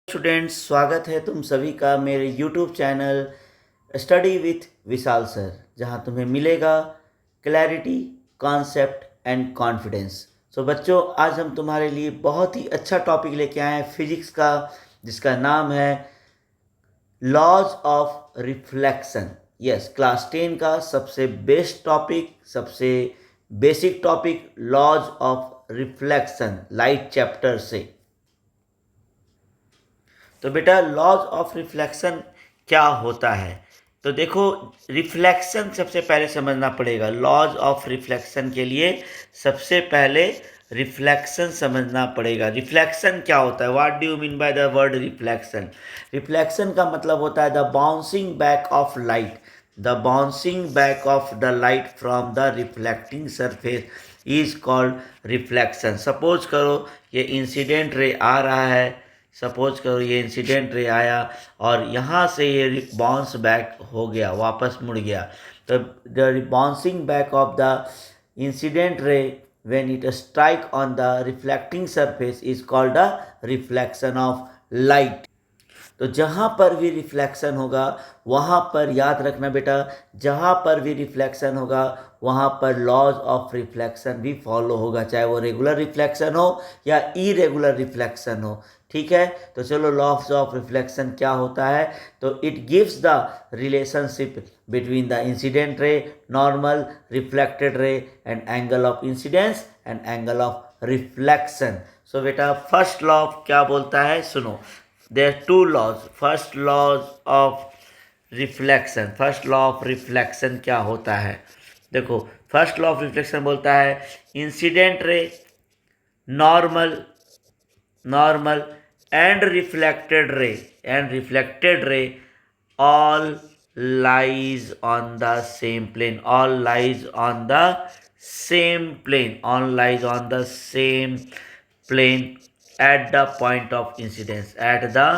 Students, स्वागत है तुम सभी का मेरे YouTube channel study with Vishal sir, जहां तुम्हें मिलेगा क्लैरिटी, कॉन्सेप्ट एंड कॉन्फिडेंस। सो बच्चों, आज हम तुम्हारे लिए बहुत ही अच्छा टॉपिक लेके आए हैं फिजिक्स का, जिसका नाम है laws of reflection. Yes, class 10 का सबसे बेस्ट टॉपिक, सबसे basic topic, laws of reflection, light chapter से। तो बेटा, लॉज ऑफ रिफ्लेक्शन क्या होता है? तो देखो, रिफ्लेक्शन सबसे पहले समझना पड़ेगा। लॉज ऑफ रिफ्लेक्शन के लिए सबसे पहले रिफ्लेक्शन समझना पड़ेगा। रिफ्लेक्शन क्या होता है? What do you mean by the word reflection? Reflection का मतलब होता है the bouncing back of light, the bouncing back of the light from the reflecting surface is called reflection. Suppose करो ये इंसिडेंट रे आ रहा है, सपोज करो ये इंसिडेंट रे आया और यहाँ से ये बाउंस बैक हो गया, वापस मुड़ गया। तो the bouncing back of the incident रे when it strike on the reflecting surface is called the reflection of light। तो जहाँ पर भी रिफ्लेक्शन होगा वहाँ पर याद रखना बेटा, जहाँ पर भी रिफ्लेक्शन होगा वहाँ पर लॉज ऑफ रिफ्लेक्शन भी फॉलो होगा, चाहे वो रेगुलर रिफ्लेक्शन हो या इरेगुलर रिफ्लेक्शन हो। ठीक है, तो चलो, लॉज ऑफ रिफ्लेक्शन क्या होता है? तो it gives the relationship between the incident ray, normal, reflected ray and angle of incidence and angle of reflection. So बेटा, फर्स्ट लॉ क्या बोलता है? सुनो, there are two laws। first laws of reflection, first law of reflection क्या होता है? देखो, first law of reflection बोलता है incident ray, normal, normal and reflected रे all lies on the same plane, all lies on the same plane, all lies on the same plane at the point of incidence, at the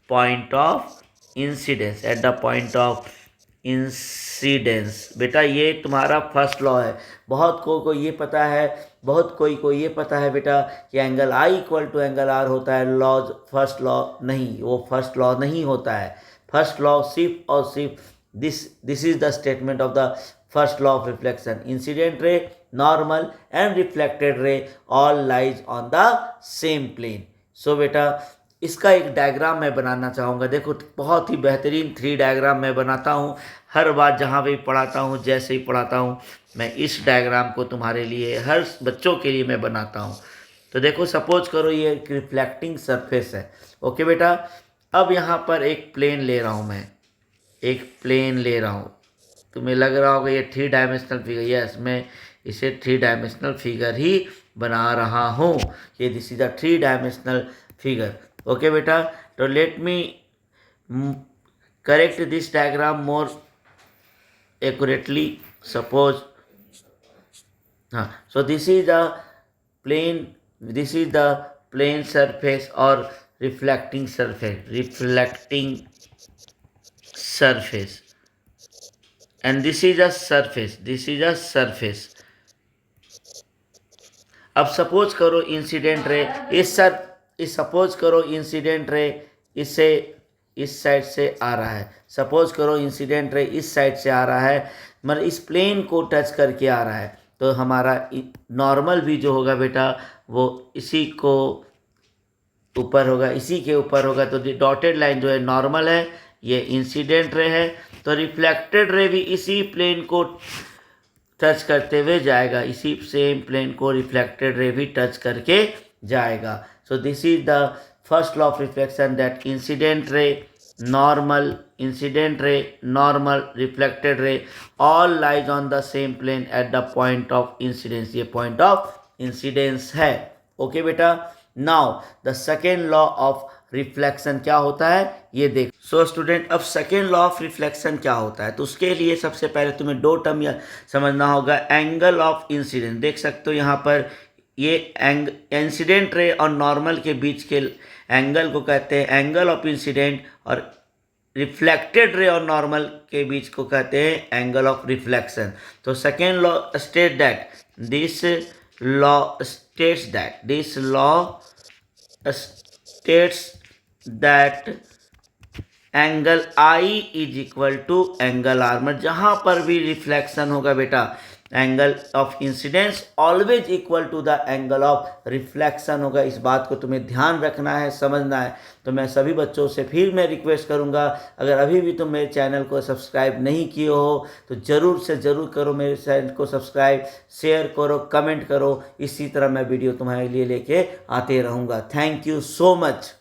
point of incidence, at the point of incidence. बेटा, ये तुम्हारा first law है। बहुत को ये पता है, बहुत कोई को ये पता है बेटा कि angle I equal to angle R होता है। लॉज फर्स्ट लॉ नहीं, वो फर्स्ट लॉ नहीं होता है। फर्स्ट लॉ सिर्फ और सिर्फ this is the statement of the first law of reflection. Incident ray, normal and reflected ray all lies on the same plane. So बेटा, इसका एक डायग्राम मैं बनाना चाहूँगा। देखो, बहुत ही बेहतरीन 3 डायग्राम मैं बनाता हूँ हर बार जहाँ भी पढ़ाता हूँ। जैसे ही पढ़ाता हूँ मैं इस डायग्राम को तुम्हारे लिए, हर बच्चों के लिए मैं बनाता हूँ। तो देखो, सपोज करो ये एक रिफ्लेक्टिंग सरफेस है। ओके बेटा, अब यहाँ पर एक प्लेन ले रहा हूँ, मैं एक प्लेन ले रहा हूँ। तुम्हें लग रहा होगा ये 3 डायमेंशनल फिगर। यस, मैं इसे 3 डायमेंशनल फिगर ही बना रहा हूँ। ये this is a 3 dimensional figure. Okay बेटा, तो let me correct this diagram more accurately। suppose, so this is the plane, this is the plane surface or reflecting surface, and this is a surface, this is a surface। अब suppose करो incident ray इस suppose करो incident ray इससे इस side से आ रहा है। Suppose करो इंसिडेंट रे इस साइड से आ रहा है, मतलब इस प्लेन को टच करके आ रहा है। तो हमारा नॉर्मल भी जो होगा बेटा, वो इसी को ऊपर होगा, इसी के ऊपर होगा। तो डॉटेड लाइन जो है नॉर्मल है, ये इंसिडेंट रे है। तो रिफ्लेक्टेड रे भी इसी प्लेन को टच करते हुए जाएगा, इसी सेम प्लेन को रिफ्लेक्टेड रे भी टच करके जाएगा। So this is the first law of reflection, that incident ray, normal, incident ray, normal, reflected ray all lies on the same plane at the point of incidence. ये point of incidence है। Okay बेटा, now the second law of reflection क्या होता है ये देख। So student, अब second law of reflection क्या होता है? तो उसके लिए सबसे पहले तुम्हें 2 टर्म समझना होगा। एंगल ऑफ इंसिडेंस, देख सकते हो यहाँ पर, ये इंसिडेंट रे और नॉर्मल के बीच के एंगल को कहते हैं एंगल ऑफ इंसिडेंट, और रिफ्लेक्टेड रे और नॉर्मल के बीच को कहते हैं एंगल ऑफ रिफ्लेक्शन। तो second law state that this law states that angle I is equal to angle R, मतलब जहाँ पर भी रिफ्लेक्शन होगा बेटा, angle of incidence always equal to the angle of reflection होगा। इस बात को तुम्हें ध्यान रखना है, समझना है। तो मैं सभी बच्चों से फिर मैं रिक्वेस्ट करूंगा, अगर अभी भी तुम मेरे चैनल को सब्सक्राइब नहीं किए हो तो ज़रूर से ज़रूर करो मेरे चैनल को सब्सक्राइब, शेयर करो, कमेंट करो। इसी तरह मैं वीडियो तुम्हारे लिए लेके आते रहूँगा। Thank you so much.